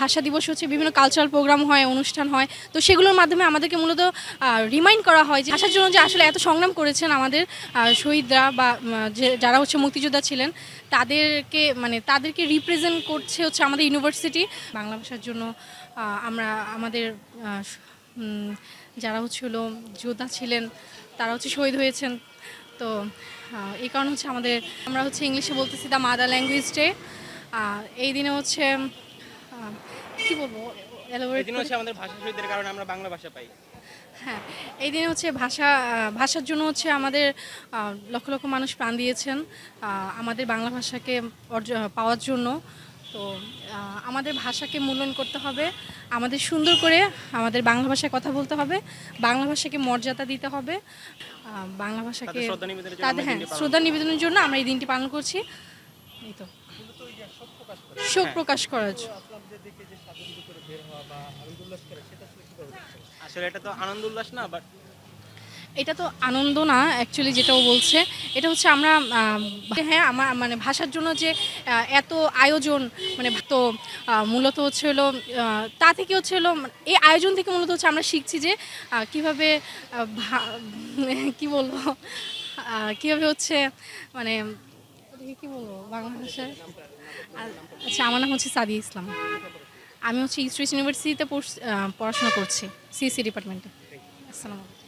ভাষা দিবস হচ্ছে বিভিন্ন কালচারাল প্রোগ্রাম হয়, অনুষ্ঠান হয়। তো সেগুলোর মাধ্যমে আমাদেরকে মূলত রিমাইন্ড করা হয় যে ভাষার জন্য যে আসলে এত সংগ্রাম করেছেন আমাদের শহীদরা বা যারা হচ্ছে মুক্তিযোদ্ধা ছিলেন, তাদেরকে রিপ্রেজেন্ট করছে হচ্ছে আমাদের ইউনিভার্সিটি। বাংলা ভাষার জন্য আমরা আমাদের যারা হলো যোদ্ধা ছিলেন তারা হচ্ছে শহীদ হয়েছেন। তো এই কারণে হচ্ছে আমরা হচ্ছে ইংলিশে বলতেছি দ্য মাদার ল্যাঙ্গুয়েজ ডে। এই দিনে হচ্ছে কি বলবো, আমাদের ভাষা শহীদদের কারণে আমরা বাংলা ভাষা পাই। হ্যাঁ, এই দিনে হচ্ছে ভাষার জন্য হচ্ছে আমাদের লক্ষ লক্ষ মানুষ প্রাণ দিয়েছেন আমাদের বাংলা ভাষাকে পাওয়ার জন্য। তো আমাদের ভাষাকে মূল্যায়ন করতে হবে, আমাদের সুন্দর করে আমাদের বাংলা ভাষায় কথা বলতে হবে, বাংলা ভাষাকে মর্যাদা দিতে হবে, বাংলা ভাষাকে শ্রদ্ধা নিবেদনের জন্য আমরা এই দিনটি পালন করছি। এই তো শোক প্রকাশ করার জন্য। আসলে এটা তো আনন্দ উল্লাস না, বাট এটা তো আনন্দ না অ্যাকচুয়ালি, যেটা ও বলছে এটা হচ্ছে আমরা হ্যাঁ আমার ভাষার জন্য যে এত আয়োজন তো মূলত হচ্ছে হলো তা থেকে হচ্ছে হলো এই আয়োজন থেকে মূলত হচ্ছে আমরা শিখছি যে কীভাবে কি বলবো কীভাবে হচ্ছে কি বলবো বাংলা ভাষায়। আচ্ছা, আমার নাম হচ্ছে সাদিয়া ইসলাম। আমি হচ্ছে ইস্ট ওয়েস্ট ইউনিভার্সিটিতে পড়াশোনা করছি, সিএসসি ডিপার্টমেন্টে। আসসালামু আলাইকুম।